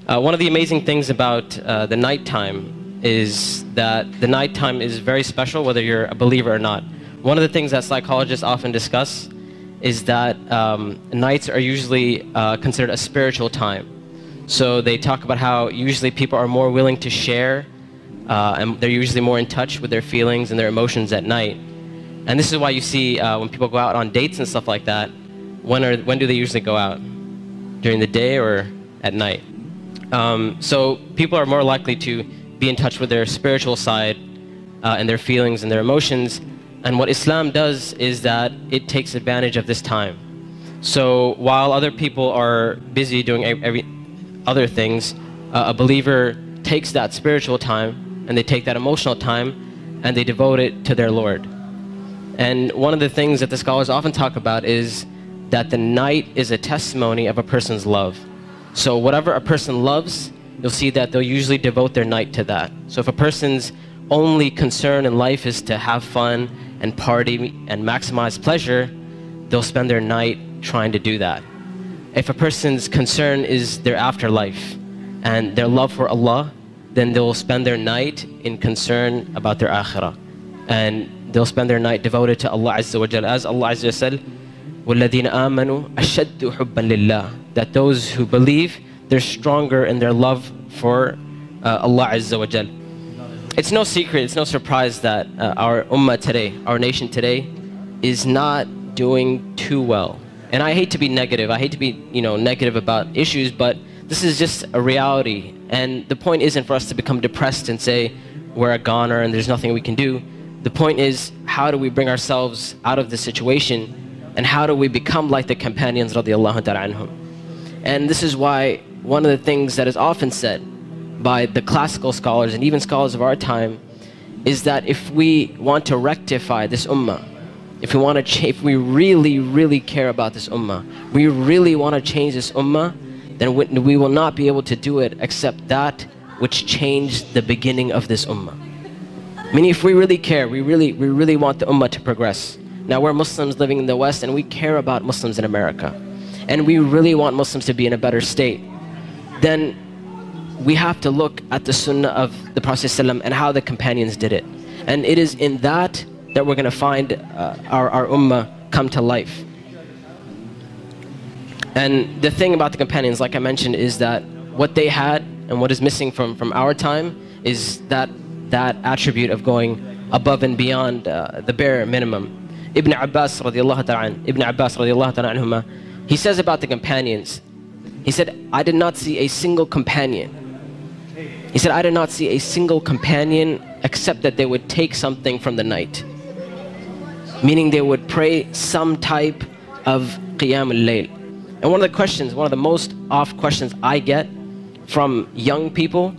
One of the amazing things about the nighttime is that the nighttime is very special whether you're a believer or not. One of the things that psychologists often discuss is that nights are usually considered a spiritual time. So they talk about how usually people are more willing to share and they're usually more in touch with their feelings and their emotions at night. And this is why you see when people go out on dates and stuff like that, when do they usually go out? During the day or at night? So people are more likely to be in touch with their spiritual side and their feelings and their emotions. And what Islam does is that it takes advantage of this time. So while other people are busy doing other things, a believer takes that spiritual time and they take that emotional time and they devote it to their Lord. And one of the things that the scholars often talk about is that the night is a testimony of a person's love. So whatever a person loves, you'll see that they'll usually devote their night to that. So if a person's only concern in life is to have fun and party and maximize pleasure, they'll spend their night trying to do that. If a person's concern is their afterlife and their love for Allah, then they'll spend their night in concern about their akhirah. And they'll spend their night devoted to Allah Azza wa Jal. As Allah Azza wa Jal said, وَالَّذِينَ آمَنُوا أَشَدُّ حُبًّا لِلَّهِ, that those who believe, they're stronger in their love for Allah Azza wa Jal. It's no secret, it's no surprise that our ummah today, our nation today, is not doing too well. And I hate to be negative, I hate to be negative about issues, but this is just a reality. And the point isn't for us to become depressed and say we're a goner and there's nothing we can do. The point is, how do we bring ourselves out of this situation, and how do we become like the companions radiallahu ta'ala anhum? And this is why one of the things that is often said by the classical scholars and even scholars of our time is that if we want to rectify this ummah, if we really, really care about this ummah, we really want to change this ummah, then we will not be able to do it except that which changed the beginning of this ummah. Meaning, if we really care, we really want the ummah to progress. Now, we're Muslims living in the West and we care about Muslims in America, and we really want Muslims to be in a better state, then we have to look at the sunnah of the Prophet ﷺ and how the companions did it. And it is in that we're going to find our ummah come to life. And the thing about the companions, like I mentioned, is that what they had and what is missing from our time is that attribute of going above and beyond the bare minimum. Ibn Abbas radiallahu ta'ala anhuma, he says about the companions, he said, I did not see a single companion. He said, I did not see a single companion except that they would take something from the night. Meaning they would pray some type of Qiyam al-Layl. And one of the most oft questions I get from young people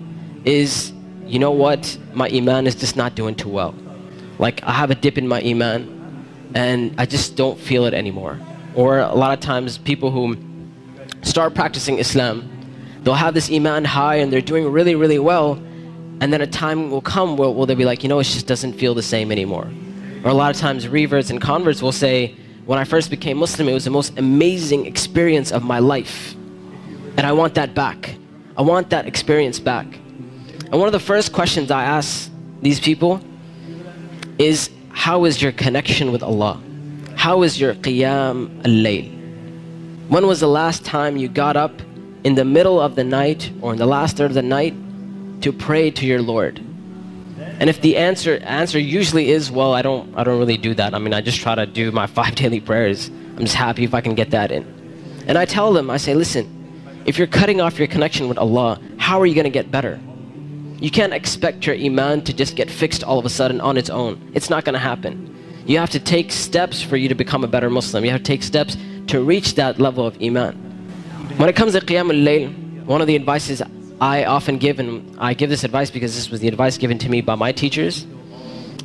is, you know what, my iman is just not doing too well. Like, I have a dip in my iman and I just don't feel it anymore. Or a lot of times people who start practicing Islam, they'll have this iman high and they're doing really, really well, and then a time will come where they'll be like, it just doesn't feel the same anymore. Or a lot of times reverts and converts will say, when I first became Muslim, it was the most amazing experience of my life, and I want that back. I want that experience back. And one of the first questions I ask these people is, how is your connection with Allah? How is your Qiyam al-Layl? When was the last time you got up in the middle of the night or in the last third of the night to pray to your Lord? And if the answer usually is, well, I don't really do that. I just try to do my 5 daily prayers. I'm just happy if I can get that in. And I tell them, I say, listen, if you're cutting off your connection with Allah, how are you going to get better? You can't expect your iman to just get fixed all of a sudden on its own. It's not going to happen. You have to take steps for you to become a better Muslim. You have to take steps to reach that level of iman. When it comes to Qiyam al-Layl, one of the advices I often give, and I give this advice because this was the advice given to me by my teachers,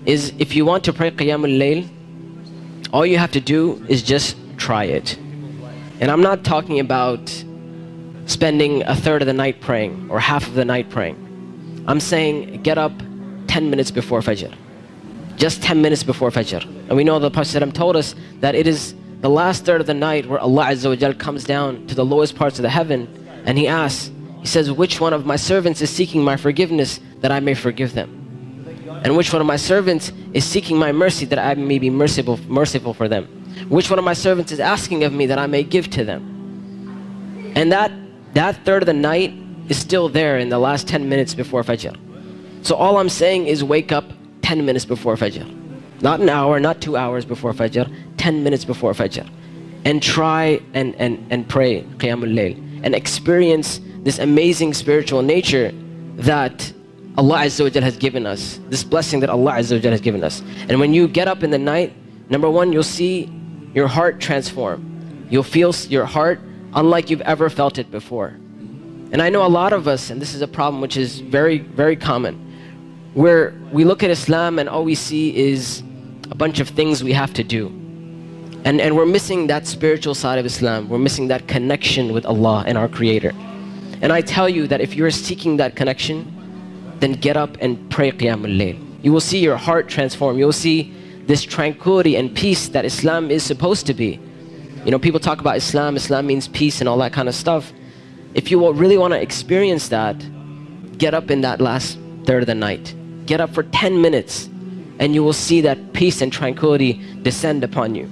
is if you want to pray Qiyam al-Layl, all you have to do is just try it. And I'm not talking about spending a third of the night praying or half of the night praying. I'm saying get up 10 minutes before Fajr. Just 10 minutes before Fajr. And we know the Prophet ﷺ told us that it is the last third of the night where Allah Azza wa Jal comes down to the lowest parts of the heaven and He asks, He says, which one of my servants is seeking my forgiveness that I may forgive them? And which one of my servants is seeking my mercy that I may be merciful for them? Which one of my servants is asking of me that I may give to them? And that third of the night is still there in the last 10 minutes before Fajr. So all I'm saying is wake up 10 minutes before Fajr. Not an hour, not 2 hours before Fajr, 10 minutes before Fajr. And try and pray Qiyamul Layl. And experience this amazing spiritual nature that Allah Azza wa Jal has given us. This blessing that Allah Azza wa Jal has given us. And when you get up in the night, number one, you'll see your heart transform. You'll feel your heart unlike you've ever felt it before. And I know a lot of us, and this is a problem which is very, very common, where we look at Islam and all we see is a bunch of things we have to do. And we're missing that spiritual side of Islam. We're missing that connection with Allah and our Creator. And I tell you that if you're seeking that connection, then get up and pray Qiyamul Layl. You will see your heart transform. You will see this tranquility and peace that Islam is supposed to be. You know, people talk about Islam. Islam means peace and all that kind of stuff. If you really want to experience that, get up in that last third of the night. Get up for 10 minutes and you will see that peace and tranquility descend upon you.